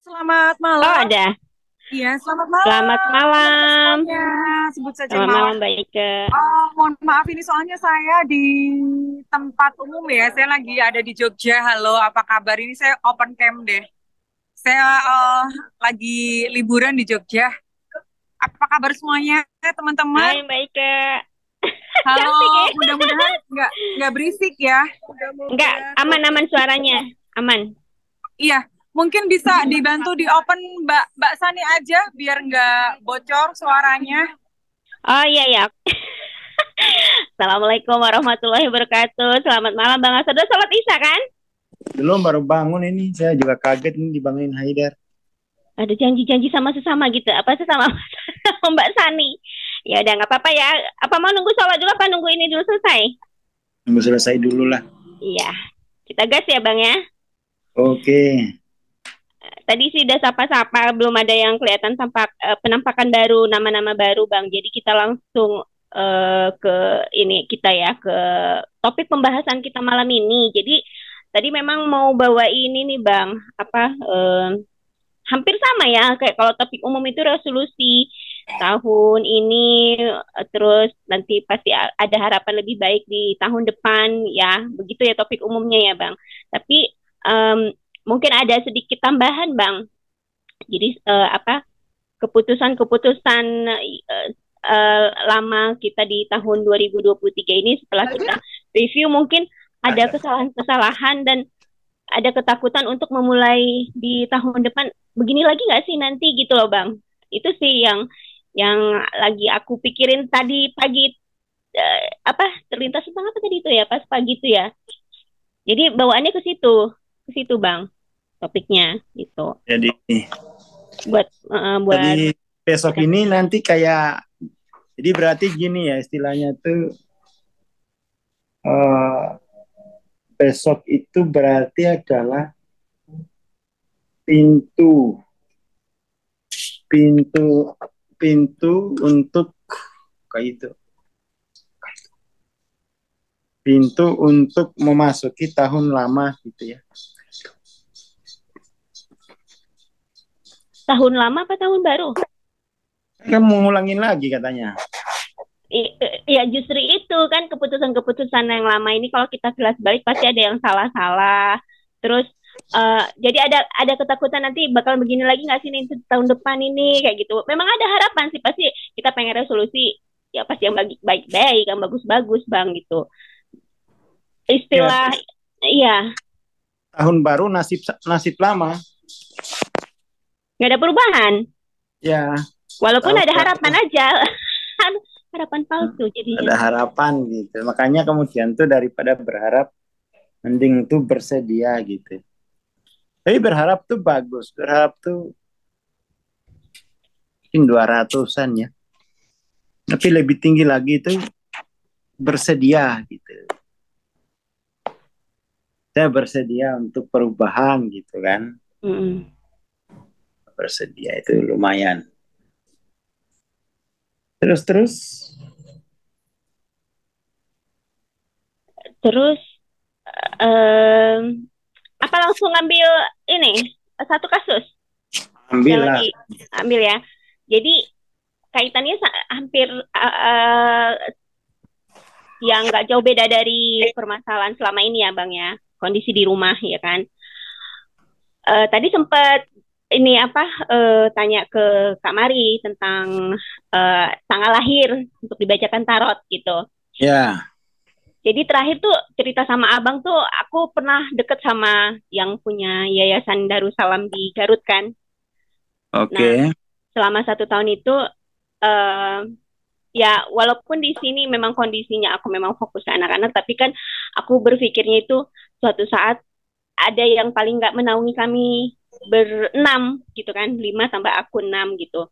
Selamat Oh, malam. ada. Iya, selamat Selamat malam teman-teman malam. semuanya. Sebut saja Selamat malam. malam, Mbak Ike. Mohon maaf ini soalnya saya di tempat umum ya. Saya lagi ada di Jogja. Halo, apa kabar? Ini saya open camp deh. Saya lagi liburan di Jogja. Apa kabar semuanya, teman-teman? Hai, Mbak Ike. Halo, Cantik ya? mudah-mudahan nggak berisik ya. Enggak, Mudah-mudahan aman-aman suaranya. Aman. iya, mungkin bisa dibantu di open Mbak Mbak Sani aja biar nggak bocor suaranya. Oh iya ya. Assalamualaikum warahmatullahi wabarakatuh. Selamat malam, Bang. Sudah sholat Isya kan? Belum, baru bangun ini. Saya juga kaget ini dibangunin Haidar. Ada janji-janji sama sesama gitu. Apa sesama sama Mbak Sani? Ya udah nggak apa-apa ya. Apa mau nunggu sholat dulu apa nunggu ini dulu selesai? Tunggu selesai dulu lah. Iya. Kita gas ya, Bang ya. Oke. Tadi sih udah sapa-sapa, belum ada yang kelihatan penampakan baru, nama-nama baru, Bang. Jadi kita langsung ke ini kita ya, ke topik pembahasan kita malam ini. Jadi tadi memang mau bawa ini nih, Bang, hampir sama ya, kayak kalau topik umum itu resolusi tahun ini, terus nanti pasti ada harapan lebih baik di tahun depan, ya, begitu ya topik umumnya ya, Bang. Tapi mungkin ada sedikit tambahan, Bang. Jadi keputusan-keputusan lama kita di tahun 2023 ini setelah kita review mungkin ada kesalahan-kesalahan dan ada ketakutan untuk memulai di tahun depan begini lagi nggak sih nanti gitu loh, Bang. Itu sih yang lagi aku pikirin tadi pagi, terlintas tentang apa tadi itu ya pas pagi itu ya. Jadi bawaannya ke situ, Bang, topiknya gitu. Jadi Buat jadi besok kita. ini nanti kayak, jadi berarti gini ya istilahnya tuh, eh, besok itu berarti adalah pintu, pintu, pintu untuk kayak itu, pintu untuk memasuki tahun lama gitu ya. Tahun lama apa tahun baru? Kan mau ngulangin lagi katanya. Ya justru itu kan keputusan-keputusan yang lama ini kalau kita kilas balik pasti ada yang salah-salah. Terus jadi ada ketakutan nanti bakal begini lagi nggak sih nih tahun depan ini kayak gitu. Memang ada harapan sih pasti kita pengen resolusi ya pasti yang baik-baik, yang bagus-bagus, Bang, gitu. Ya, Istilah iya, tahun baru nasib nasib lama. nggak ada perubahan. Ya, Walaupun tahun ada baru harapan aja. Harapan palsu ada jadinya. harapan gitu. Makanya kemudian tuh daripada berharap, mending tuh bersedia gitu. Tapi berharap tuh bagus. Berharap tuh mungkin 200-an ya. Tapi lebih tinggi lagi itu bersedia gitu. Saya bersedia untuk perubahan gitu kan. Mm-mm. Bersedia itu lumayan. Terus-terus. Terus em, apa langsung ngambil ini satu kasus Ambil yang lah. lagi ambil ya. Jadi kaitannya hampir yang nggak jauh beda dari permasalahan selama ini ya, Bang ya. Kondisi di rumah ya kan. Tadi sempat ini tanya ke Kak Mari tentang tanggal lahir untuk dibacakan tarot gitu. Ya, Jadi terakhir tuh cerita sama abang tuh aku pernah deket sama yang punya Yayasan Darussalam di Garut kan. Nah, oke. selama 1 tahun itu eh, ya walaupun di sini memang kondisinya aku memang fokus ke anak-anak, tapi kan aku berpikirnya itu suatu saat ada yang paling nggak menaungi kami berenam gitu kan, 5 tambah aku 6 gitu.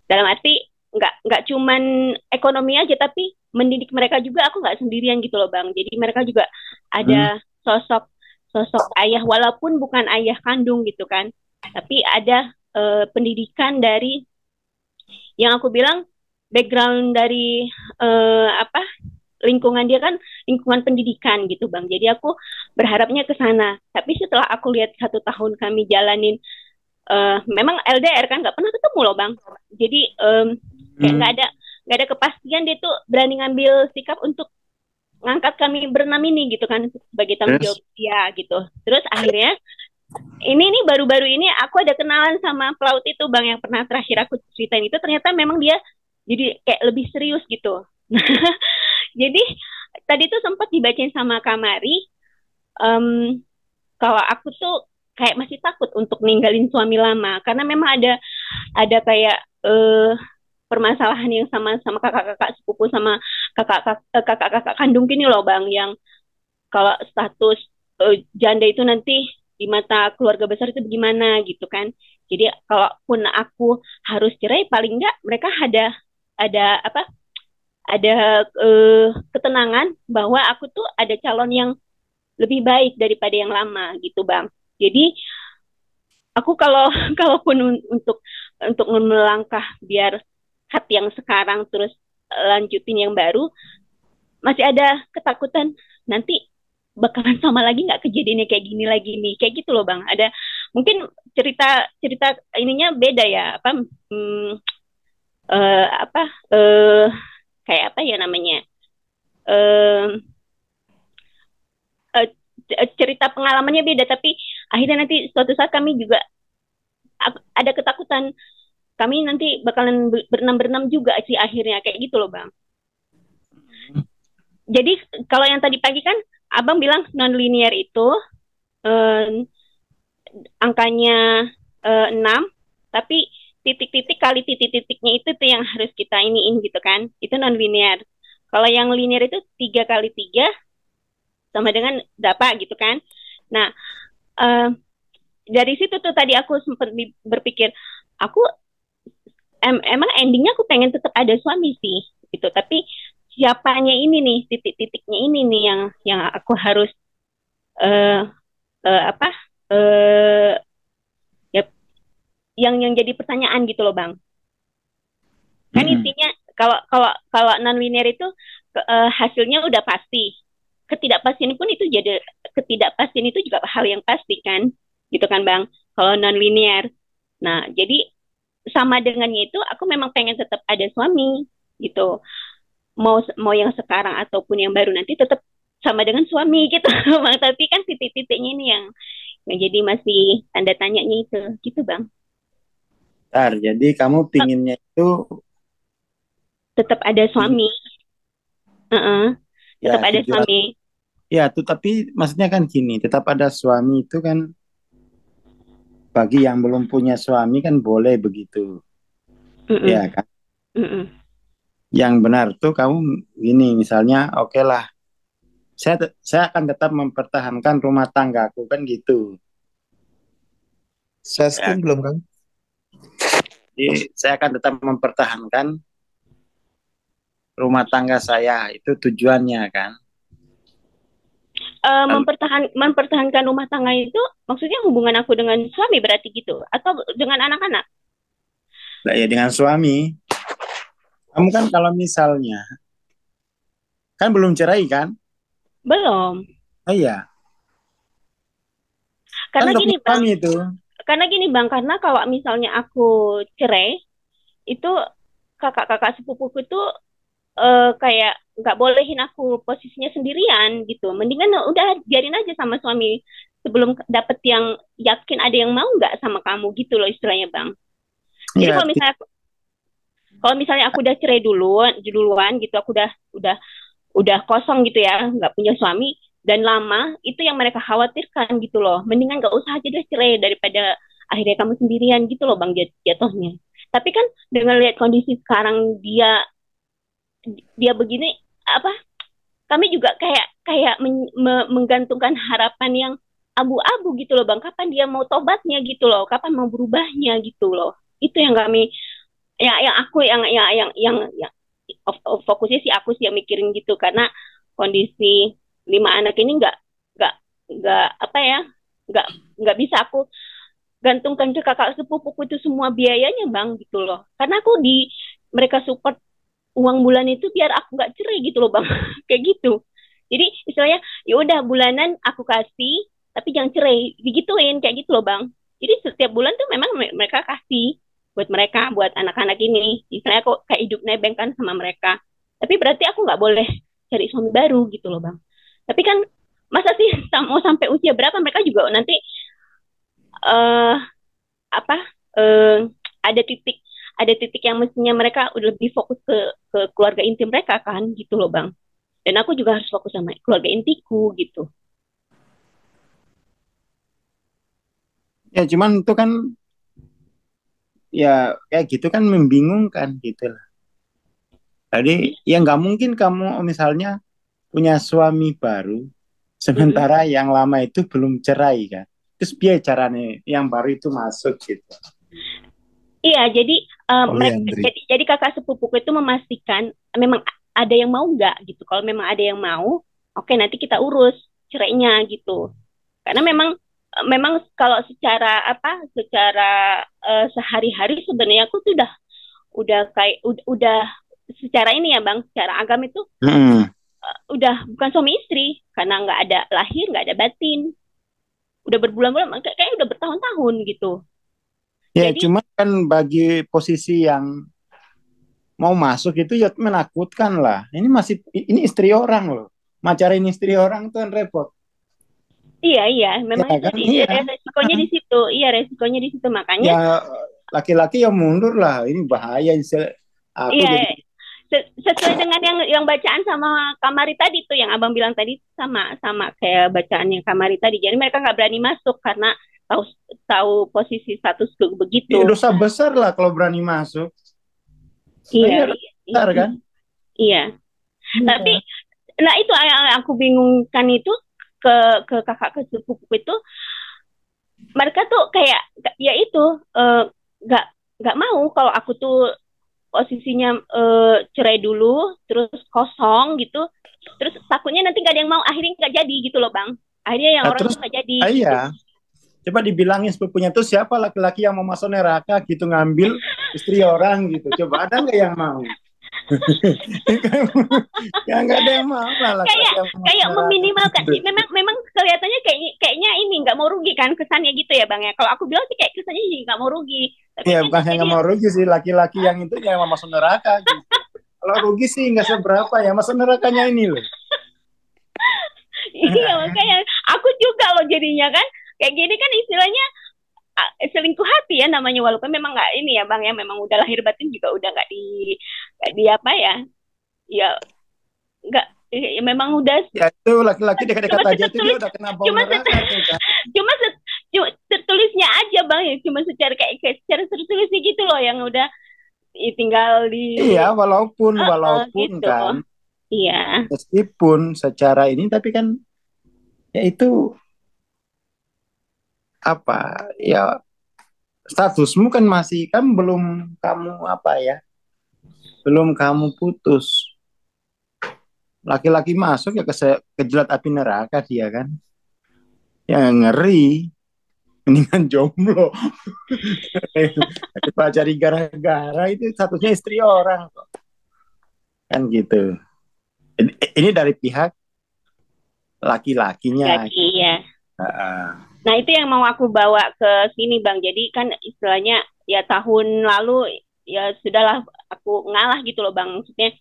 Dalam arti nggak cuman ekonomi aja, tapi mendidik mereka juga aku nggak sendirian gitu loh, Bang. Jadi mereka juga Hmm. ada sosok sosok ayah walaupun bukan ayah kandung gitu kan, tapi ada pendidikan dari yang aku bilang background dari apa lingkungan dia kan lingkungan pendidikan gitu, Bang. Jadi aku berharapnya ke sana. Tapi setelah aku lihat 1 tahun kami jalanin memang LDR kan nggak pernah ketemu loh bang. Jadi kayak Hmm. nggak ada kepastian dia tuh berani ngambil sikap untuk ngangkat kami berenam ini gitu kan sebagai tanggung jawab Terus, dia gitu. Terus akhirnya ini baru-baru ini aku ada kenalan sama pelaut itu bang yang pernah terakhir aku ceritain itu ternyata memang dia jadi kayak lebih serius gitu. Jadi tadi tuh sempat dibacain sama Kamari, em, kalau aku tuh kayak masih takut untuk ninggalin suami lama karena memang ada kayak permasalahan yang sama sama kakak-kakak sepupu sama kakak-kakak kandung gini loh bang yang kalau status janda itu nanti di mata keluarga besar itu bagaimana gitu kan. Jadi kalaupun aku harus cerai paling enggak mereka ada apa ketenangan bahwa aku tuh ada calon yang lebih baik daripada yang lama gitu bang. Jadi aku kalau kalaupun untuk melangkah biar hati yang sekarang terus lanjutin yang baru masih ada ketakutan nanti bakalan sama lagi nggak kejadiannya kayak gini lagi nih kayak gitu loh bang. Ada mungkin cerita cerita ininya beda ya apa kayak apa ya namanya eh cerita pengalamannya beda tapi akhirnya nanti suatu saat kami juga ada ketakutan kami nanti bakalan berenam-berenam juga sih akhirnya kayak gitu loh bang. Jadi kalau yang tadi pagi kan abang bilang non linear itu eh, angkanya 6 tapi titik-titik kali titik-titiknya itu tuh yang harus kita iniin gitu kan itu non linear. Kalau yang linear itu 3 kali 3 sama dengan dapat gitu kan. Nah eh, dari situ tuh tadi aku sempat berpikir aku emang endingnya aku pengen tetap ada suami sih gitu tapi siapanya ini nih titik-titiknya ini nih yang aku harus eh apa eh ya yang jadi pertanyaan gitu loh bang kan mm-mm. intinya kalau kalau kalau non linear itu hasilnya udah pasti ketidakpastian pun itu jadi ketidakpastian itu juga hal yang pasti kan gitu kan bang kalau non linear. Nah jadi sama dengannya itu aku memang pengen tetap ada suami gitu mau mau yang sekarang ataupun yang baru nanti tetap sama dengan suami gitu bang tapi kan titik-titiknya ini yang jadi masih tanda tanyanya itu gitu bang. Bentar, jadi kamu pinginnya itu Tetap ada tuju- suami. uh tetap ya ada tujuan suami. ya tuh tapi maksudnya kan gini, tetap ada suami itu kan bagi yang belum punya suami kan boleh begitu. Mm-mm. Ya kan? Mm-mm. Yang benar tuh kamu gini misalnya oke lah saya akan tetap mempertahankan rumah tanggaku kan gitu. Saya Ya, screen belum kan? jadi saya akan tetap mempertahankan rumah tangga saya itu tujuannya kan. Lalu, Mempertahankan rumah tangga itu maksudnya hubungan aku dengan suami berarti gitu atau dengan anak-anak. lah ya dengan suami. Kamu kan kalau misalnya kan belum cerai kan? Belum. Oh iya, kan Karena udah gini punya bang suami itu. karena kalau misalnya aku cerai itu kakak-kakak sepupuku itu kayak nggak bolehin aku posisinya sendirian gitu. Mendingan udah biarin aja sama suami sebelum dapet yang yakin ada yang mau nggak sama kamu gitu loh istilahnya bang. Jadi Ya, kalau misalnya aku udah cerai duluan gitu, aku udah kosong gitu ya, nggak punya suami dan lama itu yang mereka khawatirkan gitu loh. Mendingan nggak usah aja deh cerai daripada akhirnya kamu sendirian gitu loh bang jatuhnya. Tapi kan dengan lihat kondisi sekarang dia dia begini apa kami juga kayak kayak menggantungkan harapan yang abu-abu gitu loh bang kapan dia mau tobatnya gitu loh kapan mau berubahnya gitu loh itu yang kami yang aku yang fokusnya sih aku sih yang mikirin gitu karena kondisi 5 anak ini nggak nggak apa ya nggak nggak bisa aku gantungkan ke kakak sepupuku itu semua biayanya bang gitu loh karena aku di mereka support uang bulan itu biar aku nggak cerai gitu loh bang kayak gitu jadi istilahnya ya udah bulanan aku kasih tapi jangan cerai digituin kayak gitu loh bang. Jadi setiap bulan tuh memang mereka kasih buat mereka, buat anak-anak ini. Misalnya aku kayak hidup nebeng kan sama mereka. Tapi berarti aku nggak boleh cari suami baru gitu loh bang. Tapi kan masa sih mau sampai usia berapa mereka juga nanti eh apa eh ada titik ada titik yang mestinya mereka udah lebih fokus ke keluarga inti mereka kan gitu loh bang. Dan aku juga harus fokus sama keluarga intiku gitu. Ya cuman itu kan ya kayak gitu kan membingungkan gitu lah. Jadi ya nggak mungkin kamu misalnya punya suami baru, Mm-mm. sementara yang lama itu belum cerai kan. Terus biar caranya yang baru itu masuk gitu. Iya, jadi Oh ya, mereka Andri. jadi kakak sepupuku itu memastikan memang ada yang mau nggak gitu. Kalau memang ada yang mau, oke nanti kita urus cerainya gitu. Karena memang kalau secara apa, secara sehari-hari sebenarnya aku tuh udah kayak udah secara ini ya bang, secara agama itu Hmm. udah bukan suami istri karena nggak ada lahir, nggak ada batin. Udah berbulan-bulan, kayak udah bertahun-tahun gitu. Ya Jadi cuma kan bagi posisi yang mau masuk itu ya menakutkan lah. Ini istri orang loh. Macarin istri orang tuh kan repot. iya, iya, memang Ya itu kan? Iya. resikonya di situ. Iya, resikonya di situ. Makanya, Ya laki-laki yang mundur lah. Ini bahaya. Aku iya, jadi sesuai dengan yang bacaan sama Kamari tadi tuh, yang abang bilang tadi sama sama kayak bacaannya Kamari tadi. Jadi mereka nggak berani masuk karena tahu tahu posisi status ya, begitu. dosa besar lah kalau berani masuk. Iya, Iya iya, besar kan? iya. Tapi, Iya. nah itu yang aku bingungkan itu ke kakak ke sepupu itu mereka tuh kayak ya itu nggak nggak mau kalau aku tuh posisinya cerai dulu terus kosong gitu terus takutnya nanti nggak ada yang mau akhirnya nggak jadi gitu loh bang akhirnya yang Nah, orang terus tuh nggak jadi gitu. iya. Coba dibilangin sepupunya tuh siapa laki-laki yang mau masuk neraka gitu ngambil istri orang gitu. Coba ada nggak yang mau? Ya nggak ada yang mau lah kayak laki-laki yang mau masuk kayak neraka meminimalkan gitu. memang memang kelihatannya kayaknya ini nggak mau rugi kan kesannya gitu ya bang ya kalau aku bilang sih kayak kesannya sih nggak mau rugi tapi Ya kan bukan saya jadi nggak mau rugi sih laki-laki yang itu yang mau masuk neraka gitu. Kalau rugi sih nggak seberapa ya masuk nerakanya ini loh. iya makanya aku juga loh jadinya kan kayak gini kan istilahnya selingkuh hati ya namanya walaupun memang nggak ini ya bang ya memang udah lahir batin juga udah nggak di apa ya ya nggak ya, memang udah Ya itu laki-laki dekat-dekat cuma aja itu dia tertulis udah kena bau cuma neraka tuh kan. cuma tertulisnya aja bang ya cuma kayak secara tertulisnya gitu loh yang udah ya, tinggal di Iya walaupun walaupun gitu kan iya meskipun secara ini tapi kan ya itu apa ya statusmu kan masih kan belum kamu apa ya belum kamu putus laki-laki masuk ya kejelat api neraka dia kan ya ngeri mendingan jomblo daripada cari gara-gara itu statusnya istri orang kan gitu ini dari pihak laki-lakinya. lagi ya. uh, Nah, itu yang mau aku bawa ke sini, Bang. Jadi kan istilahnya ya tahun lalu ya sudahlah aku ngalah gitu loh, Bang. Maksudnya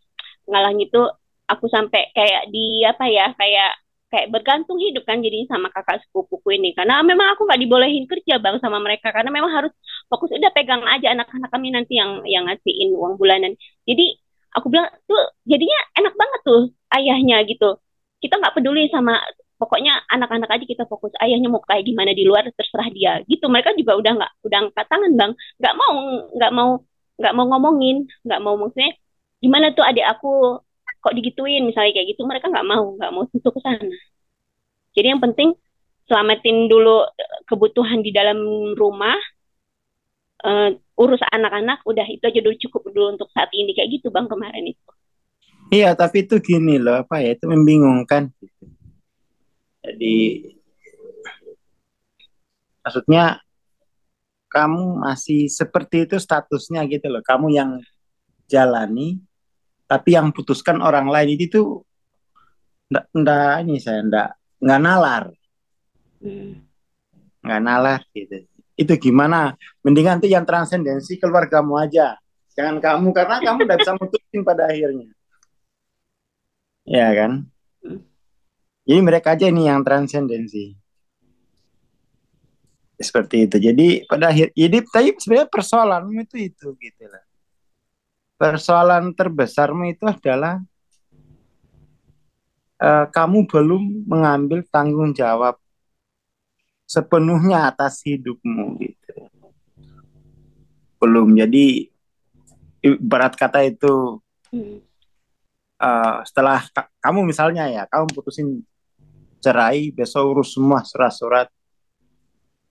ngalah gitu aku sampai kayak di apa ya, kayak bergantung hidup kan jadinya sama kakak sepupuku ini. Karena memang aku nggak dibolehin kerja, Bang, sama mereka karena memang harus fokus udah pegang aja anak-anak kami nanti yang ngasihin uang bulanan. Jadi aku bilang tuh jadinya enak banget tuh ayahnya gitu. Kita nggak peduli sama pokoknya anak-anak aja kita fokus ayahnya mau kayak gimana di luar terserah dia gitu mereka juga udah angkat tangan bang nggak mau nggak mau nggak mau ngomongin nggak mau maksudnya gimana tuh adik aku kok digituin misalnya kayak gitu mereka nggak mau sentuh ke sana jadi yang penting selamatin dulu kebutuhan di dalam rumah urus anak-anak udah itu aja dulu cukup dulu untuk saat ini kayak gitu bang kemarin itu iya tapi itu gini loh apa ya itu membingungkan gitu. Jadi maksudnya kamu masih seperti itu statusnya gitu loh kamu yang jalani tapi yang putuskan orang lain itu ndak ini saya ndak nggak nalar hmm. nggak nalar gitu Itu gimana? Mendingan tuh yang transendensi keluargamu aja. Jangan kamu, karena kamu udah bisa mutusin pada akhirnya. Ya kan? Mm. Jadi mereka aja ini yang transendensi. Seperti itu. Jadi pada akhir, jadi tapi sebenarnya persoalanmu itu gitu lah. Persoalan terbesarmu itu adalah kamu belum mengambil tanggung jawab sepenuhnya atas hidupmu gitu. Belum. Jadi ibarat kata itu Mm. setelah kamu misalnya ya, kamu putusin cerai, besok urus semua surat-surat,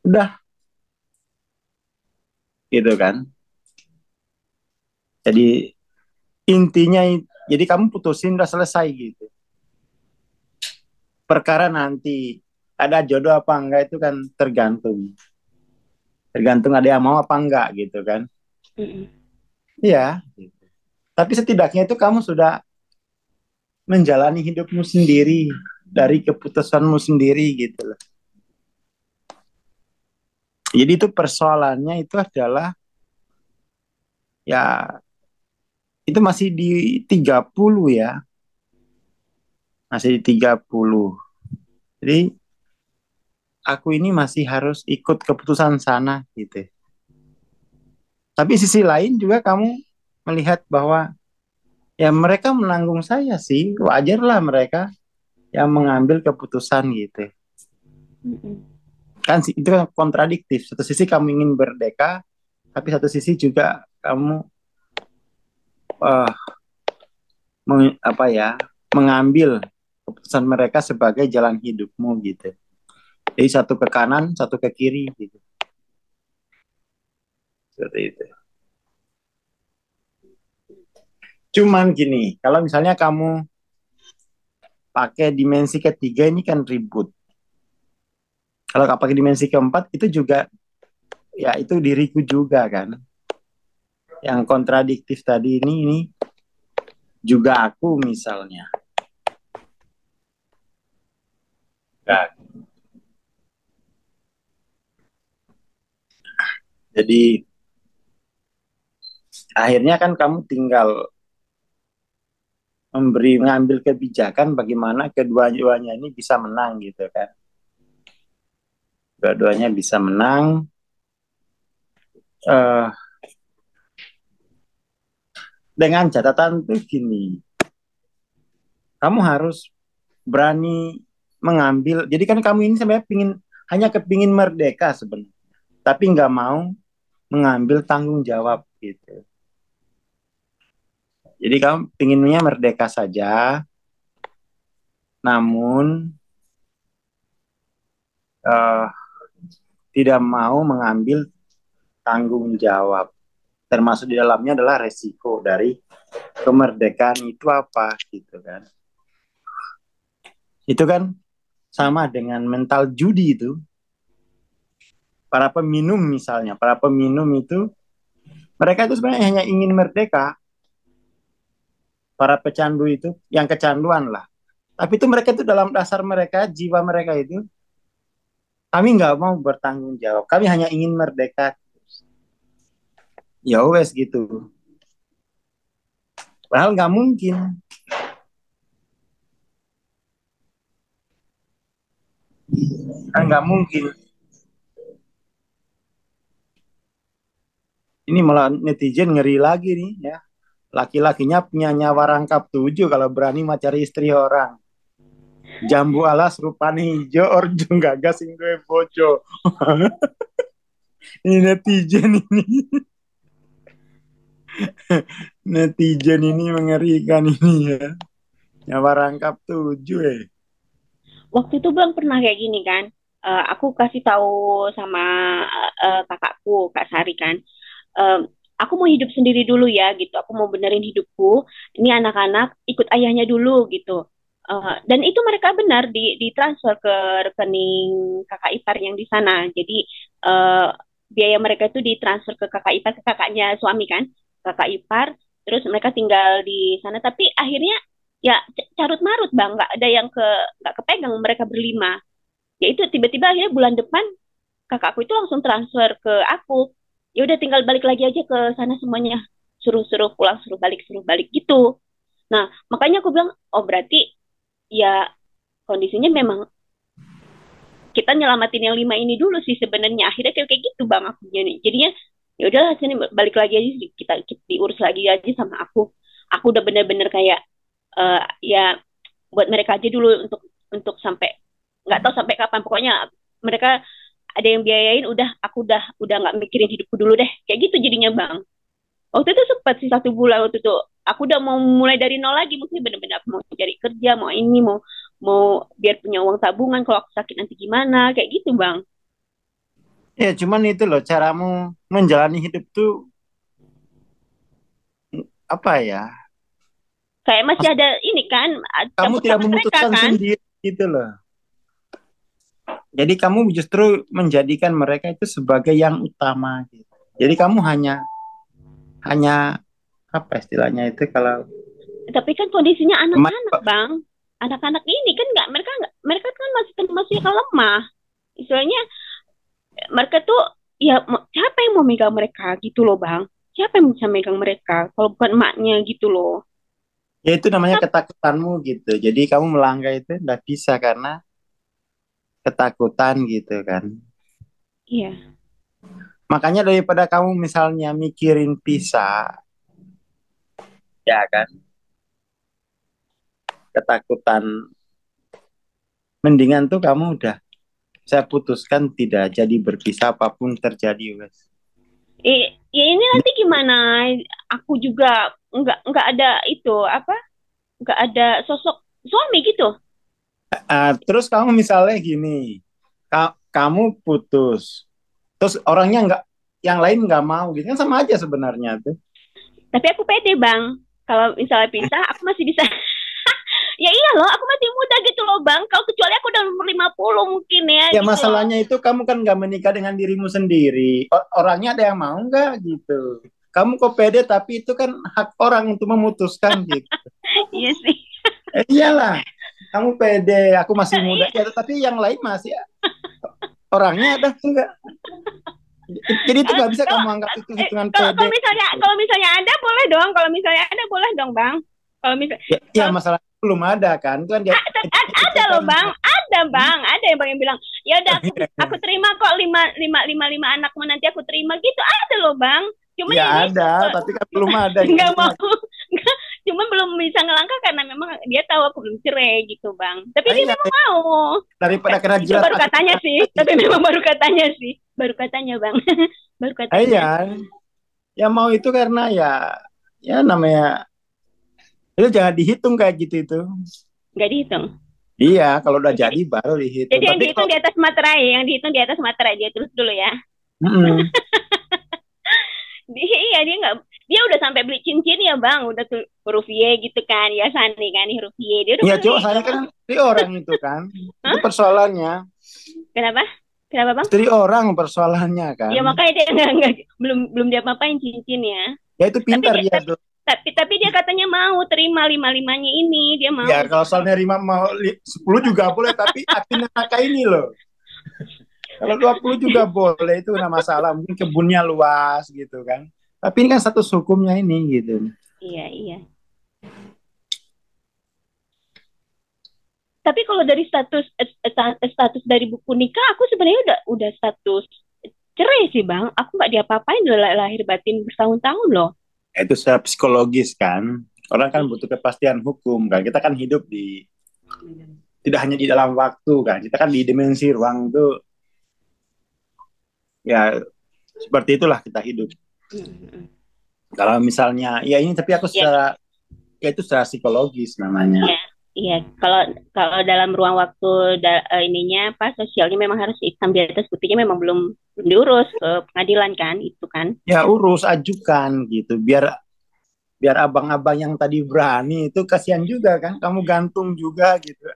udah gitu kan. Jadi intinya, jadi kamu putusin udah selesai gitu. Perkara nanti ada jodoh apa enggak itu kan tergantung. Tergantung ada yang mau apa enggak gitu kan. Mm. Iya. Gitu. Tapi setidaknya itu kamu sudah menjalani hidupmu sendiri dari keputusanmu sendiri gitu loh. Jadi itu persoalannya itu adalah ya itu masih di 30 ya. Masih di 30. Jadi aku ini masih harus ikut keputusan sana gitu. Tapi sisi lain juga kamu melihat bahwa ya mereka menanggung saya sih, wajarlah mereka yang mengambil keputusan gitu. Mm. Kan itu kan kontradiktif. Satu sisi kamu ingin berdeka, tapi satu sisi juga kamu uh, apa ya, mengambil keputusan mereka sebagai jalan hidupmu gitu. Jadi satu ke kanan, satu ke kiri gitu. Seperti itu. Cuman gini, kalau misalnya kamu pakai dimensi ketiga ini kan ribut. Kalau pakai dimensi keempat itu juga ya itu diriku juga kan. Yang kontradiktif tadi ini juga aku misalnya. Nah, jadi akhirnya kan kamu tinggal mengambil kebijakan bagaimana kedua-duanya ini bisa menang gitu kan. Dua-duanya bisa menang. Uh, dengan catatan tuh gini, kamu harus berani mengambil. Jadi kan kamu ini sebenarnya hanya kepingin merdeka sebenarnya, tapi nggak mau mengambil tanggung jawab gitu. Jadi kamu pinginnya merdeka saja, namun uh, tidak mau mengambil tanggung jawab. Termasuk di dalamnya adalah resiko dari kemerdekaan itu apa gitu kan. Itu kan sama dengan mental judi itu. Para peminum misalnya, para peminum itu mereka itu sebenarnya hanya ingin merdeka. Para pecandu itu yang kecanduan lah. Tapi itu mereka itu dalam dasar mereka, jiwa mereka itu kami nggak mau bertanggung jawab. Kami hanya ingin merdeka. Ya wes gitu. Padahal nggak mungkin. Kan nggak mungkin. Ini malah netizen ngeri lagi nih ya. Laki-lakinya punya nyawa rangkap 7 kalau berani macari istri orang. Jambu alas rupane hijau, orjo gagas sing gue bojo. Ini netizen ini. Netizen ini mengerikan ini ya. Nyawa rangkap 7 Waktu itu Bang pernah kayak gini kan. Aku kasih tahu sama kakakku, Kak Sari kan. Eh, aku mau hidup sendiri dulu ya gitu. Aku mau benerin hidupku. Ini anak-anak ikut ayahnya dulu gitu. Dan itu mereka benar ditransfer ke rekening kakak ipar yang di sana. Jadi eh, biaya mereka itu ditransfer ke kakak ipar, ke kakaknya suami kan, kakak ipar. Terus mereka tinggal di sana. Tapi akhirnya ya carut marut bang, nggak ada yang nggak kepegang mereka berlima. Ya itu tiba-tiba akhirnya bulan depan kakakku itu langsung transfer ke aku. Ya udah tinggal balik lagi aja ke sana semuanya. Suruh-suruh pulang, suruh balik gitu. Nah, makanya aku bilang, oh berarti ya kondisinya memang kita nyelamatin yang 5 ini dulu sih sebenarnya. Akhirnya kayak gitu bang aku jadinya ya udahlah sini balik lagi aja, kita diurus lagi aja sama aku udah bener-bener kayak ya buat mereka aja dulu untuk sampai nggak tahu sampai kapan, pokoknya mereka ada yang biayain, aku udah nggak mikirin hidupku dulu deh, kayak gitu jadinya bang. Waktu itu sempat sih 1 bulan waktu itu aku udah mau mulai dari nol lagi, mungkin bener-bener aku mau cari kerja, mau ini mau biar punya uang tabungan kalau aku sakit nanti gimana, kayak gitu bang. Ya, cuman itu loh caramu menjalani hidup tuh apa ya? Kayak masih ada ini kan, Kamu cabut tidak sama mereka memutuskan kan. sendiri gitu loh. Jadi kamu justru menjadikan mereka itu sebagai yang utama gitu. Jadi kamu hanya apa istilahnya itu kalau Tapi kan kondisinya teman. anak-anak bang, anak-anak ini kan mereka kan masih termasuk yang lemah, istilahnya mereka tuh ya siapa yang mau megang mereka gitu loh bang, siapa yang bisa megang mereka kalau bukan emaknya gitu loh. Ya itu namanya ketakutanmu gitu. Jadi kamu melangkah itu nggak bisa karena ketakutan gitu kan. Iya. Makanya daripada kamu misalnya mikirin pisah, ya kan, ketakutan, mendingan tuh kamu udah saya putuskan tidak jadi berpisah apapun terjadi, wes. Ya ini nanti gimana, aku juga nggak ada itu apa, nggak ada sosok suami gitu. Terus kamu misalnya gini, kamu putus, terus orangnya nggak, yang lain nggak mau gitu kan sama aja sebenarnya tuh. Tapi aku pede bang, kalau misalnya pisah aku masih bisa. Ya iya loh, aku masih muda gitu loh bang. Kalau kecuali aku udah umur 50 mungkin ya Ya gitu loh. masalahnya itu kamu kan nggak menikah dengan dirimu sendiri. Orangnya ada yang mau nggak gitu. Kamu kok pede tapi itu kan hak orang untuk memutuskan gitu. Iya sih. Iyalah, kamu pede, aku masih muda ya, tapi yang lain masih orangnya ada enggak. Jadi itu Kalau nggak bisa kalau kamu anggap itu eh, hitungan kalau pede. kalau misalnya ada boleh dong. Kalau misalnya ada boleh dong bang. Kalau misal Ya kalau masalah belum ada kan, itu kan dia itu ada loh kan. bang, ada bang, ada yang bang yang bilang ya udah aku terima kok lima anakmu nanti aku terima gitu, ada loh bang. Cuman Ya ini ada, tapi kan belum ada nggak itu. mau. Cuman belum bisa ngelangkah karena memang dia tahu aku belum cerai gitu bang. Tapi dia Iya, memang mau. daripada kena Itu jilat baru aku. katanya sih, tapi memang baru katanya sih, baru katanya bang, baru katanya. Iya, ya mau itu karena ya namanya itu jangan dihitung kayak gitu itu. Nggak dihitung. Iya, kalau udah Jadi jadi baru dihitung. jadi yang Tapi dihitung kalau di atas materai, yang dihitung di atas materai dia terus dulu ya. mm-mm. Iya dia nggak, dia udah sampai beli cincin ya bang, udah tuh huruf Y gitu kan, ya Sani kan huruf Y, dia udah Ya beli cuma saya loh. kan istri orang itu kan. Itu Hah? persoalannya. Kenapa? Kenapa bang? Istri orang persoalannya kan. Ya makanya dia nggak belum dia apain cincinnya. Ya itu Tapi pintar dia dia tuh. tapi dia katanya mau terima lima-limanya ini, dia Ya mau kalau gitu. soal nerima mau 10 juga boleh, tapi akhirnya kakak ini loh. Kalau 20 juga boleh, itu nggak masalah. Mungkin kebunnya luas gitu kan. Tapi ini kan status hukumnya ini gitu. Iya iya. Tapi kalau dari status dari buku nikah, aku sebenarnya udah status cerai sih bang. Aku nggak diapa-apain udah lahir batin bertahun-tahun loh. Itu secara psikologis kan. Orang kan butuh kepastian hukum kan. Kita kan hidup di tidak hanya di dalam waktu kan. Kita kan di dimensi ruang itu ya seperti itulah kita hidup. Kalau misalnya ya ini tapi aku Ya, secara ya itu secara psikologis namanya. iya, iya. Kalau dalam ruang waktu ininya apa sosialnya memang harus hitam di atas putihnya, memang belum diurus ke pengadilan kan itu kan. Ya urus ajukan gitu biar abang-abang yang tadi berani itu kasihan juga kan, kamu gantung juga gitu.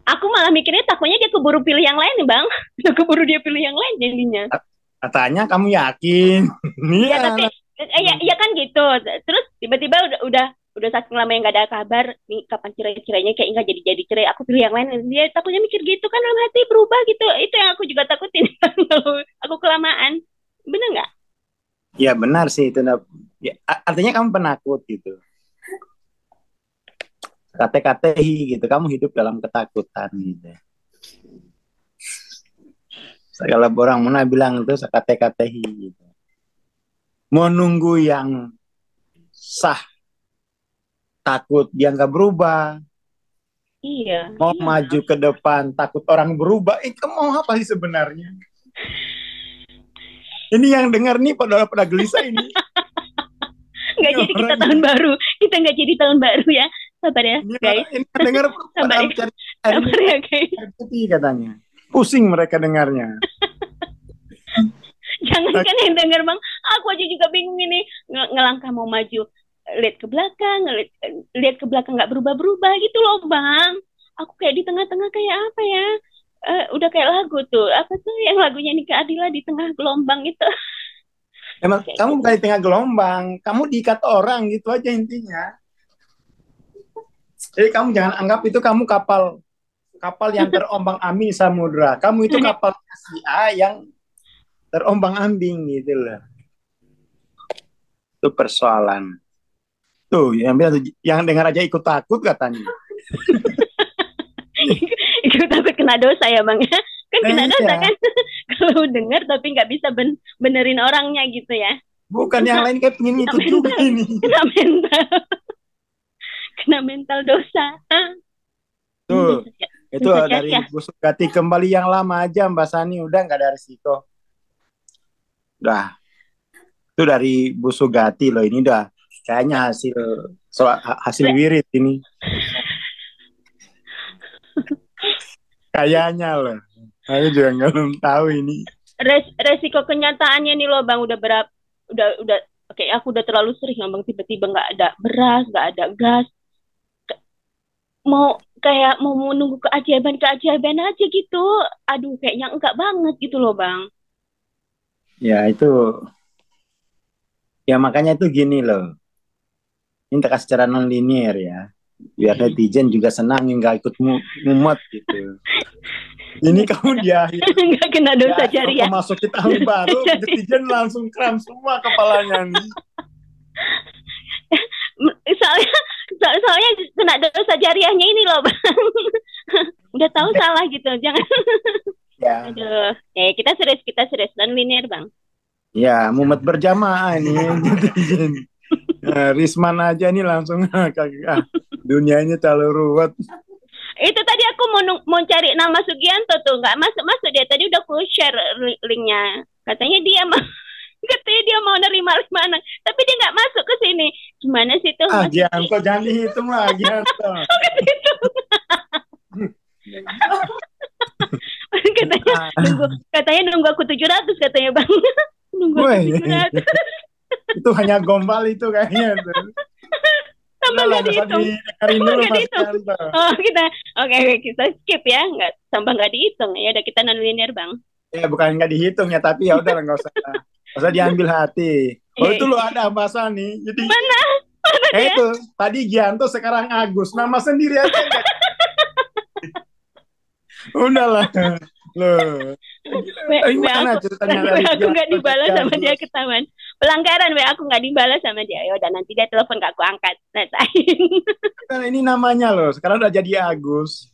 Aku malah mikirnya takutnya dia keburu pilih yang lain nih bang. Keburu dia pilih yang lain jadinya. Katanya kamu yakin. Ya Iya. tapi ya kan gitu. Terus tiba-tiba udah saking lama yang gak ada kabar nih kapan cerai-cerainya, kayak nggak jadi cerai, aku pilih yang lain. Dia takutnya mikir gitu kan, dalam hati berubah gitu. Itu yang aku juga takutin. Aku Ya benar sih itu. Ya, artinya kamu penakut gitu. Kate-katehi gitu. Kamu hidup dalam ketakutan gitu. Segala orang mana bilang itu kate-katehi gitu. Mau nunggu yang sah, takut dia nggak berubah. Iya, Mau iya. maju ke depan, takut orang berubah. Kamu mau apa sih sebenarnya? Ini yang dengar nih pada gelisah ini. Nggak Ini jadi kita orang tahun baru. Kita nggak jadi tahun baru ya. Sabar ya, ini guys. ini yang dengar Sabar pada ya. cari air Sabar ya, guys. putih katanya. Pusing mereka dengarnya. Jangankan yang denger bang, aku aja juga bingung ini ngelangkah mau maju, lihat ke belakang, lihat ke belakang nggak berubah-berubah gitu loh bang. Aku kayak di tengah-tengah kayak apa ya? Udah kayak lagu tuh, apa tuh yang lagunya Nika Adila di tengah gelombang itu. Emang Kayak kamu gitu. bukan di tengah gelombang, kamu diikat orang gitu aja intinya. Jadi kamu jangan anggap itu kamu kapal kapal yang terombang-ambing samudra. Kamu itu kapal si A yang terombang-ambing gitu loh. Itu persoalan. Tuh, yang dengar aja ikut takut katanya. Ikut takut kena dosa ya bang ya. Kan kena dosa Iya. kan. Kalau dengar tapi nggak bisa benerin orangnya gitu ya. Bukan yang lain kayak pengen ikut juga ini. Kena mental. Kena mental dosa. Tuh, itu Dosa dari ya. busuk gati kembali yang lama aja Mbak Sani udah nggak ada risiko. Udah, itu dari busuk gati loh ini udah kayaknya hasil wirid ini. Kayaknya loh. Aku juga belum tahu ini. Resiko kenyataannya nih loh bang udah berapa udah kayak aku udah terlalu sering ngomong tiba-tiba nggak ada beras nggak ada gas mau menunggu keajaiban aja gitu. Aduh kayaknya enggak banget gitu loh bang. Ya itu, ya makanya itu gini loh. Ini kasih secara non linear ya. Biar netizen juga senang nggak ikut mumet gitu. Ini kamu di akhir Nggak kena dosa jariah. memasuki tahun baru, netizen langsung kram semua kepalanya nih. Soalnya kena dosa jariahnya ini loh bang. Udah tahu salah gitu jangan. Ya. Aduh kita serius dan linear bang. Ya mumet berjamaah ini netizen. Nah, Risman aja nih langsung dunia ini terlalu ruwet. Itu tadi aku mau cari nama Sugianto tuh nggak masuk dia tadi udah aku share linknya katanya dia mau nerima mana tapi dia nggak masuk ke sini gimana sih tuh Gianto jangan dihitung lah Gianto. katanya nunggu aku 700 katanya bang. Nunggu aku 700. Itu hanya gombal itu kayaknya tuh. Tambah nggak dihitung. Kita skip ya, tambah nggak dihitung ya udah kita non linear bang. Ya bukan nggak dihitung ya tapi ya udah nggak usah diambil hati. Oh itu lo ada bahasa nih. Jadi mana itu tadi Gianto sekarang Agus nama sendiri aja enggak. Udahlah loh. Gimana ceritanya dari aku nggak dibalas sama dia ketahuan pelanggaran aku nggak dibalas sama dia ya udah nanti dia telepon gak aku angkat nah, ini namanya loh sekarang udah jadi Agus.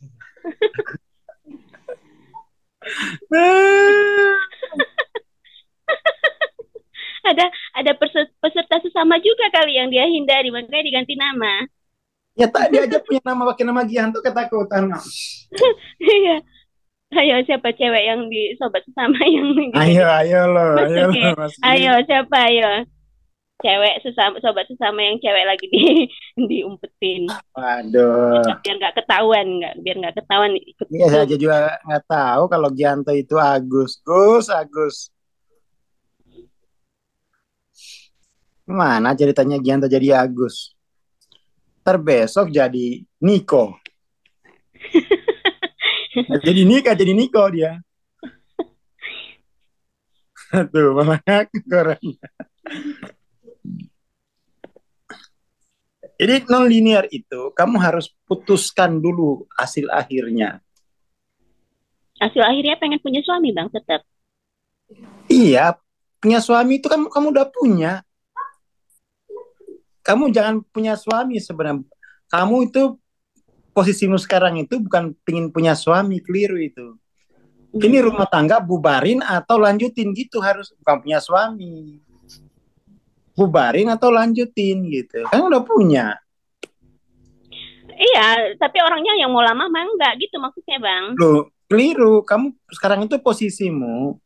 ada peserta sesama juga kali yang dia hindari makanya diganti nama. Ya tadi aja punya nama pakai nama Gianto ketakutan. Iya. Ayo siapa cewek yang di sobat sesama yang ayo loh ayo siapa ayo cewek sobat sesama yang cewek lagi diumpetin. Waduh biar nggak ketahuan ikut. Iya saya juga nggak tahu kalau Gianto itu Agus mana ceritanya Gianto jadi Agus terbesok jadi Niko. Jadi Niko dia. Tuh, makanya kurang. Jadi non linear itu kamu harus putuskan dulu hasil akhirnya. Hasil akhirnya pengen punya suami bang tetap. Iya, punya suami itu kan kamu udah punya. Kamu jangan punya suami sebenarnya. Kamu itu posisimu sekarang itu bukan pingin punya suami, keliru itu. Ini rumah tangga bubarin atau lanjutin gitu, harus bukan punya suami. Bubarin atau lanjutin gitu. Kan udah punya. Iya, tapi orangnya yang mau lama mah enggak gitu maksudnya, Bang. Loh, keliru. Kamu sekarang itu posisimu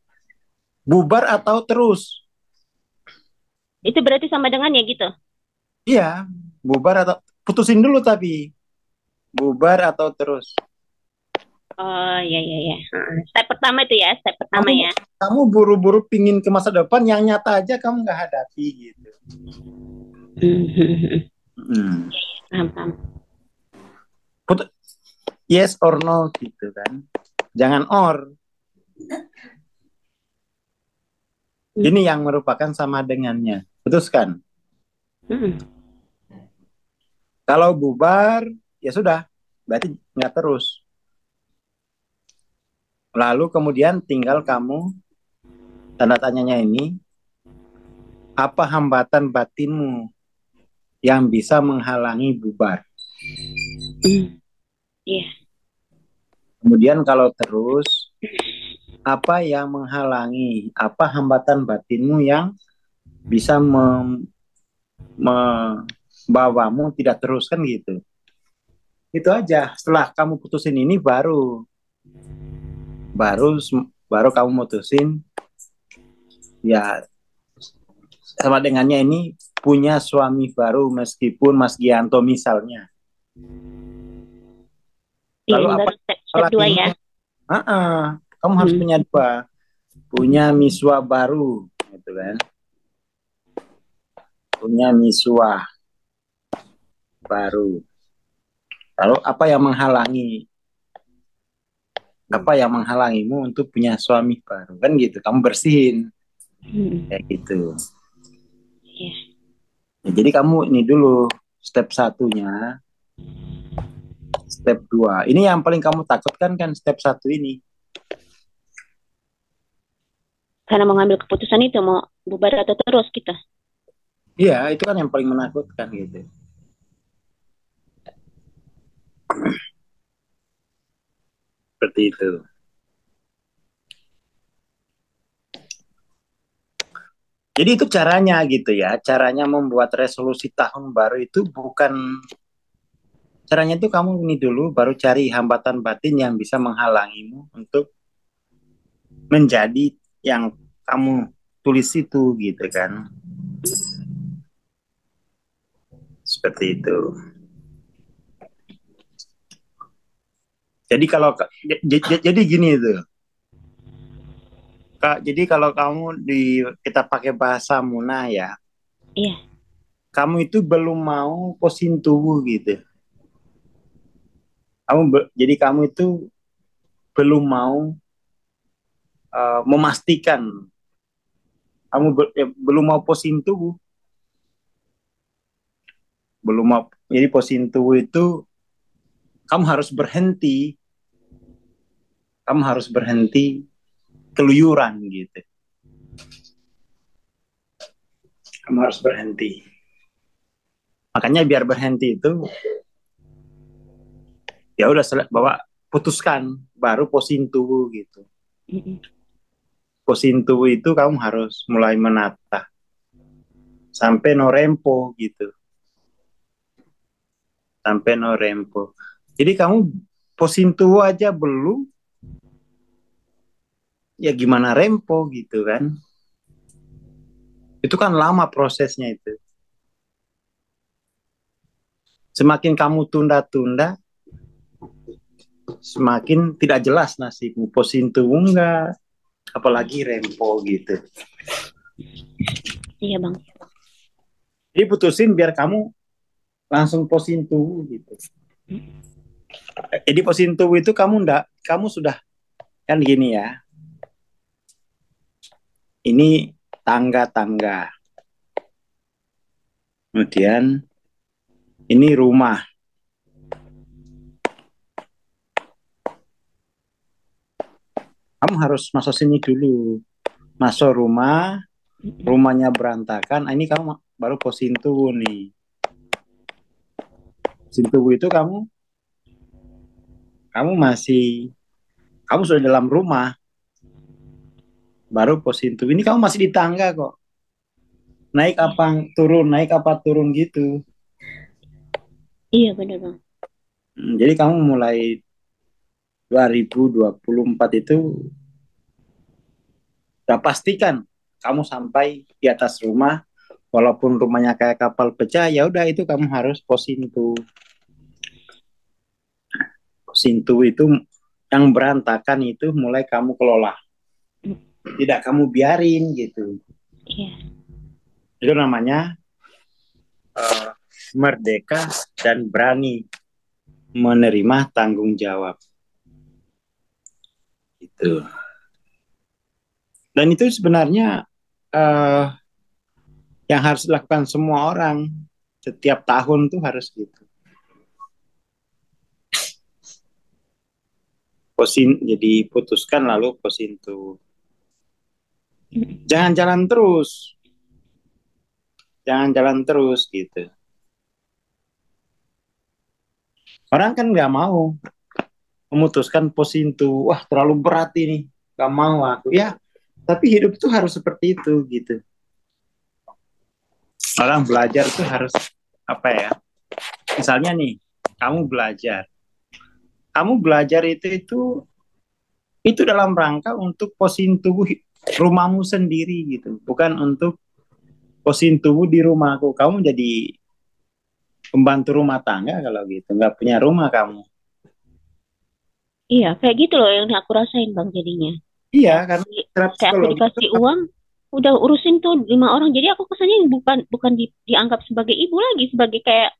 bubar atau terus. Itu berarti sama dengan ya gitu. Iya, bubar atau putusin dulu tapi bubar atau terus. Oh, iya iya iya. Step pertama itu ya, step pertama Kamu ya. kamu buru-buru pingin ke masa depan yang nyata aja kamu nggak hadapi gitu. Hmm. Paham, paham. Yes or no gitu kan. Jangan or. Ini yang merupakan sama dengannya. Putuskan. Kalau bubar, ya sudah. Berarti nggak terus. Lalu kemudian tinggal kamu, tanda tanyanya ini, apa hambatan batinmu yang bisa menghalangi bubar? Iya. Kemudian kalau terus, apa yang menghalangi, apa hambatan batinmu yang bisa membawamu tidak terus, kan gitu. Itu aja. Setelah kamu putusin ini baru baru kamu mutusin ya sama dengannya ini punya suami baru meskipun Mas Gianto misalnya. Iya, Lalu ini apa baru step 2 ya. kamu harus punya dua, punya miswa baru gitu kan, punya miswa baru. Lalu apa yang menghalangimu untuk punya suami baru, kan gitu. Kamu bersihin kayak gitu. Iya. Ya, jadi kamu ini dulu step satunya, step 2 ini yang paling kamu takutkan kan, step 1 ini. Karena mengambil keputusan itu mau bubar atau terus kita. Iya, itu kan yang paling menakutkan gitu. Seperti itu. Jadi itu caranya gitu ya. Caranya membuat resolusi tahun baru itu bukan, caranya itu kamu ini dulu baru cari hambatan batin yang bisa menghalangimu untuk menjadi yang kamu tulis itu gitu kan. Seperti itu. Jadi kalau jadi gini itu. Kak, jadi kalau kamu kita pakai bahasa Muna ya. Iya. Kamu itu belum mau posin tubuh gitu. Jadi kamu itu belum mau memastikan, kamu belum mau posin tubuh, belum mau. Jadi posin tubuh itu kamu harus berhenti keluyuran gitu. Kamu harus berhenti. Makanya biar berhenti itu ya udah bawa, putuskan baru posin tubuh gitu. Posin tubuh itu kamu harus mulai menata sampai no rempo gitu. Sampai no rempo. Jadi kamu posin tubuh aja belum, ya gimana rempo gitu kan. Itu kan lama prosesnya itu. Semakin kamu tunda-tunda, semakin tidak jelas nasibmu. Posin tubuh enggak, apalagi rempo gitu. Iya bang. Jadi putusin biar kamu langsung posin tubuh gitu. Jadi posin tubuh itu kamu sudah kan gini ya. Ini tangga-tangga. Kemudian ini rumah. Kamu harus masuk sini dulu. Masuk rumah, rumahnya berantakan, ini kamu baru posintu nih. Posintu itu kamu sudah dalam rumah, baru posintu. Ini kamu masih di tangga kok. Naik apa turun gitu. Iya benar bang. Jadi kamu mulai 2024 itu udah pastikan kamu sampai di atas rumah, walaupun rumahnya kayak kapal pecah, ya udah itu kamu harus posintu. Posintu itu yang berantakan itu mulai kamu kelola, tidak kamu biarin gitu. Iya. Itu namanya merdeka dan berani menerima tanggung jawab. Itu. Dan itu sebenarnya yang harus dilakukan semua orang setiap tahun tuh harus gitu. Jadi putuskan lalu posintu. Jangan jalan terus. Jangan jalan terus gitu. Orang kan nggak mau memutuskan posintu. Wah terlalu berat ini. Nggak mau aku. Ya, tapi hidup itu harus seperti itu gitu. Orang belajar itu harus apa ya? Misalnya nih, kamu belajar. Kamu belajar itu dalam rangka untuk posintu rumahmu sendiri gitu. Bukan untuk posintu di rumahku. Kamu jadi pembantu rumah tangga kalau gitu. Nggak punya rumah kamu. Iya, kayak gitu loh yang aku rasain bang jadinya. Iya, Kayak karena secara kayak aku psikologi itu dikasih uang, udah urusin tuh 5 orang. Jadi aku kesannya bukan bukan dianggap sebagai ibu lagi, sebagai kayak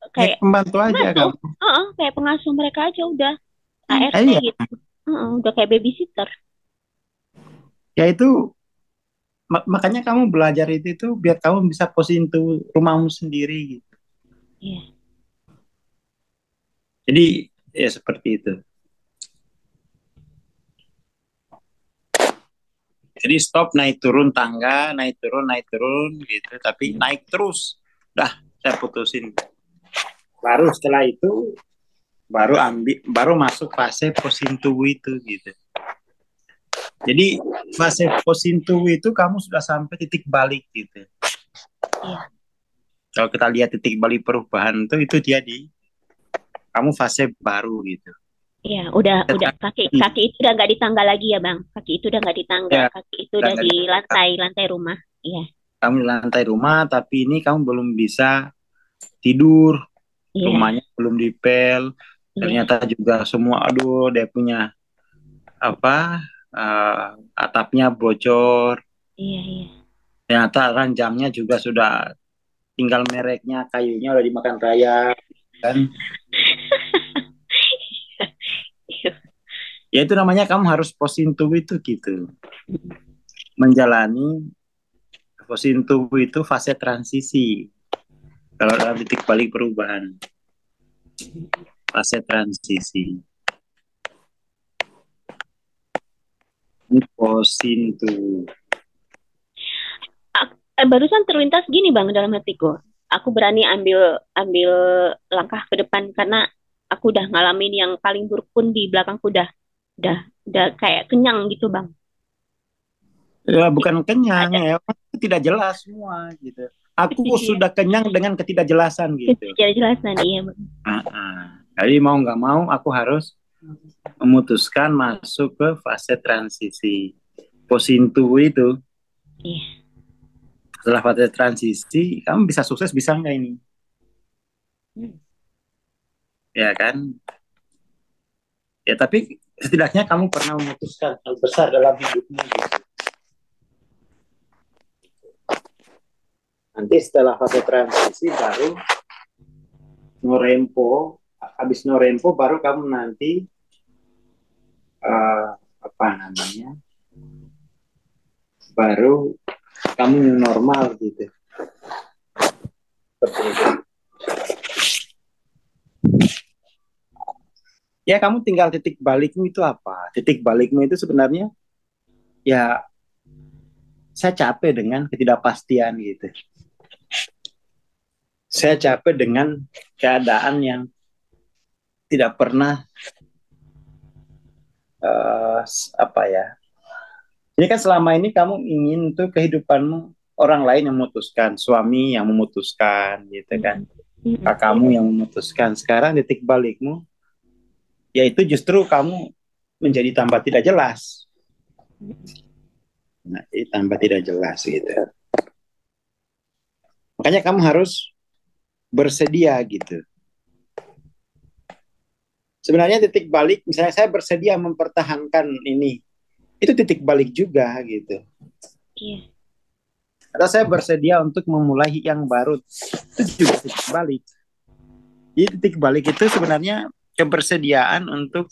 kayak kayak pembantu aja pengasuh. kamu. Kayak pengasuh mereka aja udah ART Iya, gitu. Udah kayak babysitter. ya itu makanya kamu belajar itu biar kamu bisa posintu rumahmu sendiri gitu. Iya. Jadi ya seperti itu. Jadi stop naik turun tangga, naik turun gitu, tapi naik terus. Dah, saya putusin. Baru setelah itu baru masuk fase posintu itu gitu. Jadi fase posintu itu kamu sudah sampai titik balik gitu. Iya. Kalau kita lihat titik balik perubahan itu dia kamu fase baru gitu. Iya, udah kaki itu udah nggak di tangga lagi ya bang. Kaki itu udah nggak di tangga, Ya, kaki itu udah di lantai rumah. Iya. kamu di lantai rumah, tapi ini kamu belum bisa tidur, Iya. rumahnya belum dipel, Iya. ternyata juga semua, aduh, dia punya apa, atapnya bocor, Iya. Iya. ternyata ranjangnya juga sudah tinggal mereknya, kayunya udah dimakan raya, kan? Ya itu namanya kamu harus posintu itu gitu, menjalani posintu itu fase transisi. Kalau dalam titik balik perubahan, fase transisi. Ini posintu. Barusan terlintas gini bang dalam hatiku. Aku berani ambil ambil langkah ke depan karena aku udah ngalamin yang paling buruk pun di belakangku udah udah kayak kenyang gitu bang. Ya, bukan kenyang Ada ya, tidak jelas semua gitu. Aku iya, sudah kenyang dengan ketidakjelasan gitu. kejelasan iya bang. Jadi mau nggak mau aku harus memutuskan masuk ke fase transisi. Posintu itu Iya. setelah fase transisi, kamu bisa sukses bisa nggak ini? Hmm. Ya kan? Ya tapi setidaknya kamu pernah memutuskan hal besar dalam hidupmu. Gitu. Nanti setelah fase transisi baru Norempo, habis Norempo baru kamu nanti apa namanya? Baru kamu normal gitu. Seperti itu. Ya kamu tinggal titik balikmu itu apa? Titik balikmu itu sebenarnya ya Saya capek dengan ketidakpastian gitu. Saya capek dengan keadaan yang tidak pernah apa ya. Ini kan selama ini kamu ingin tuh kehidupanmu orang lain yang memutuskan, suami yang memutuskan gitu kan. Kakakmu yang memutuskan. Sekarang titik balikmu yaitu justru kamu menjadi tambah tidak jelas. Nah, tambah tidak jelas gitu. Makanya kamu harus bersedia gitu. Sebenarnya titik balik, misalnya saya bersedia mempertahankan ini, itu titik balik juga gitu. Iya. Atau saya bersedia untuk memulai yang baru, itu juga titik balik. Jadi titik balik itu sebenarnya kebersediaan untuk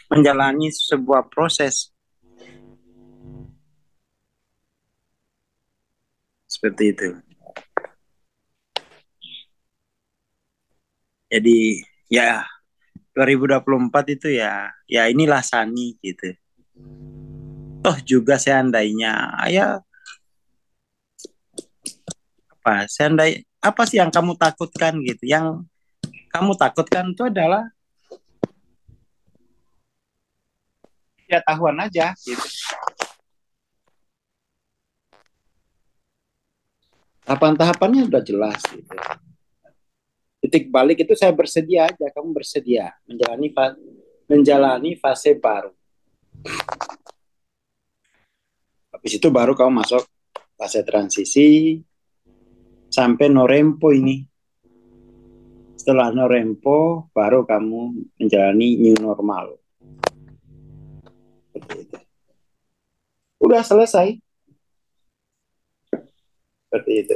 menjalani sebuah proses. Seperti itu. Jadi ya 2024 itu ya inilah Sani gitu. Toh juga seandainya ya apa sih yang kamu takutkan gitu? Yang kamu takutkan itu adalah tidak tahuan aja gitu. Tahapan-tahapannya udah jelas gitu. Titik balik itu saya bersedia aja, kamu bersedia menjalani fase baru. Habis itu baru kamu masuk fase transisi sampai Norempo ini. Setelah Norempo baru kamu menjalani new normal. Udah selesai. Seperti itu.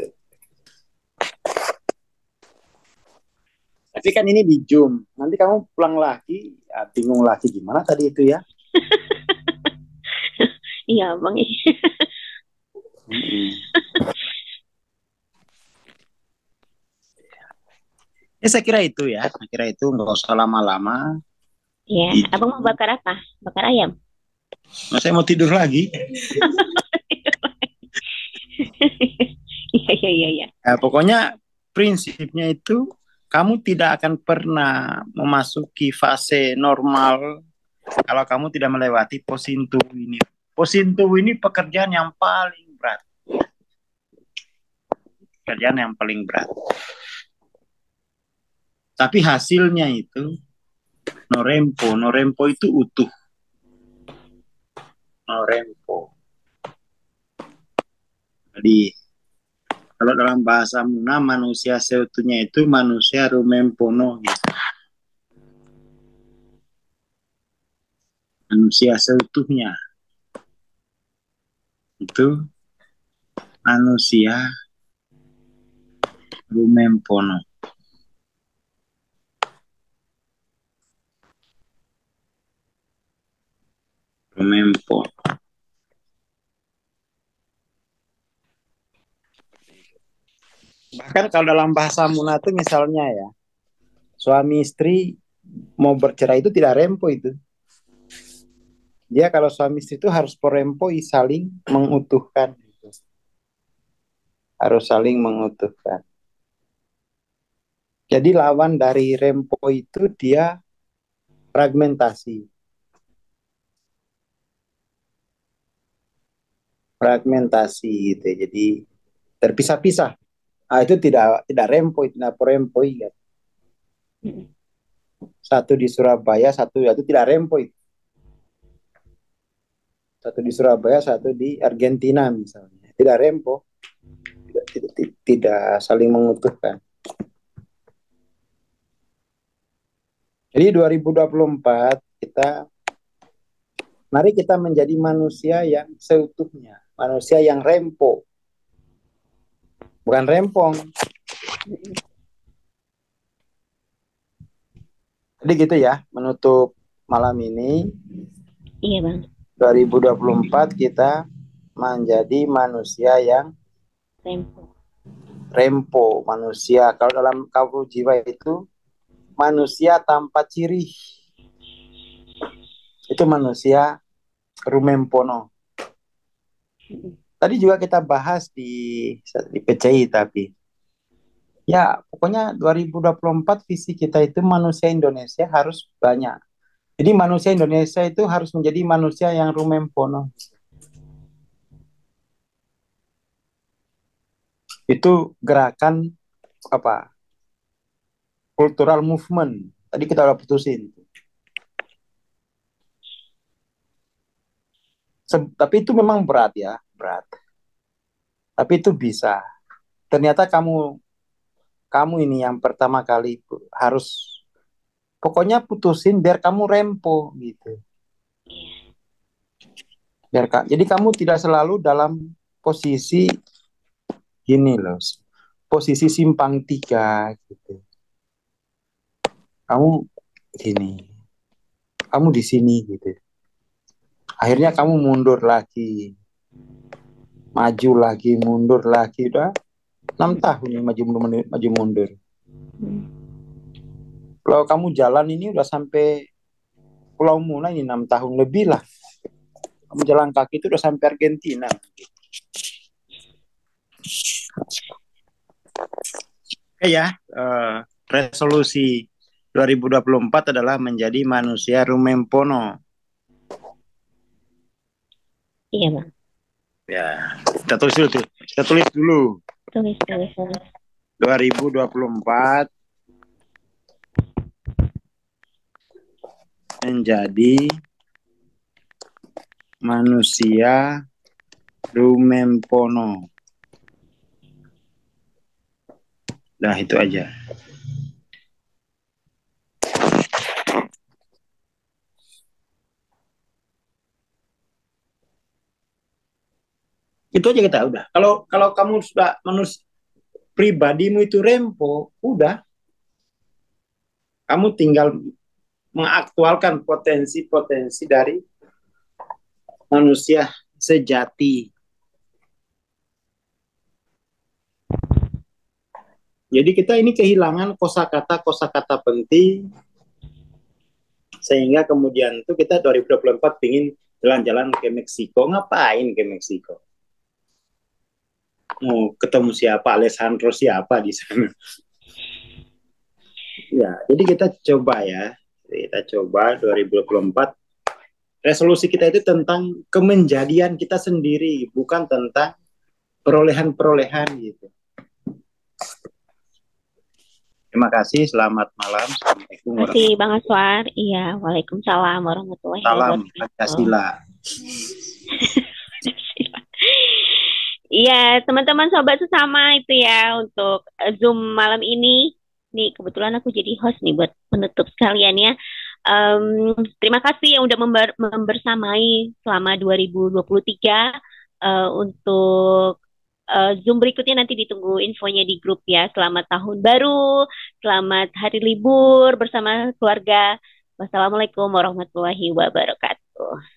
Tapi kan ini di Zoom. Nanti kamu pulang lagi, ya bingung lagi gimana tadi itu ya. Iya, Bang. Ya saya kira itu ya. Saya kira itu nggak usah lama-lama. Iya, Gitu. Abang mau bakar apa? Bakar ayam? Nah, saya mau tidur lagi. Iya, iya, iya, iya. Ya, pokoknya prinsipnya itu kamu tidak akan pernah memasuki fase normal kalau kamu tidak melewati posintu ini. Posintu ini pekerjaan yang paling berat. Pekerjaan yang paling berat. Tapi hasilnya itu Norempo. Norempo itu utuh. Norempo. Jadi kalau dalam bahasa Muna manusia seutuhnya itu manusia rumempono gitu. Manusia seutuhnya itu manusia rumempono. Rumempono. Bahkan kalau dalam bahasa Muna itu misalnya ya, suami istri mau bercerai itu tidak rempo itu. Dia kalau suami istri itu harus porempoi, saling mengutuhkan. Harus saling mengutuhkan. Jadi lawan dari rempo itu dia fragmentasi. Fragmentasi gitu. Jadi terpisah-pisah. Ah, itu tidak rempo, tidak porempoi. Ya. Satu di Surabaya, satu itu tidak rempo itu. Satu di Surabaya, satu di Argentina misalnya. Tidak rempo. Tidak saling mengutuhkan. Jadi 2024 mari kita menjadi manusia yang seutuhnya, manusia yang rempo, bukan rempong. Jadi gitu ya, menutup malam ini. Iya, Bang. 2024 kita menjadi manusia yang rempo, manusia. Kalau dalam kawru jiwa itu manusia tanpa ciri. Itu manusia rumempono. tadi juga kita bahas di PCI, tapi ya pokoknya 2024 visi kita itu manusia Indonesia harus banyak. Jadi manusia Indonesia itu harus menjadi manusia yang rumempono. Itu gerakan apa? Cultural movement. Tadi kita udah putusin. Tapi itu memang berat ya, berat. Tapi itu bisa. Ternyata kamu ini yang pertama kali harus pokoknya putusin biar kamu rempo gitu. Jadi kamu tidak selalu dalam posisi gini loh, posisi simpang tiga gitu. Kamu gini, kamu di sini gitu. Akhirnya kamu mundur lagi, maju lagi, mundur lagi, udah 6 tahun nih maju mundur. Kalau kamu jalan ini udah sampai Pulau Muna ini 6 tahun lebih lah. Kamu jalan kaki itu udah sampai Argentina. Oke ya, resolusi 2024 adalah menjadi manusia rumempono. Iya, Bang. Ya, kita tulis dulu tuh. Kita tulis dulu. Tulis. 2024 menjadi manusia rumempono. Nah, itu aja. Itu aja kita udah. Kalau kamu sudah pribadimu itu rempo, udah. Kamu tinggal mengaktualkan potensi-potensi dari manusia sejati. Jadi kita ini kehilangan kosakata penting, sehingga kemudian itu kita 2024 pingin jalan-jalan ke Meksiko. Ngapain ke Meksiko? Mau ketemu siapa? Alessandro siapa di sana? Ya, jadi kita coba ya. Kita coba 2024. Resolusi kita itu tentang kemenjadian kita sendiri, bukan tentang perolehan-perolehan gitu. Terima kasih, selamat malam. Assalamualaikum Terima kasih Bang Aswar. Iya, waalaikumsalam warahmatullahi Salam wabarakatuh. Pancasila. Iya, teman-teman sobat sesama itu ya untuk Zoom malam ini. Nih, kebetulan aku jadi host nih buat menutup sekalian ya. Terima kasih yang udah membersamai selama 2023 untuk Zoom berikutnya nanti ditunggu infonya di grup ya. Selamat tahun baru, selamat hari libur bersama keluarga. Wassalamualaikum warahmatullahi wabarakatuh.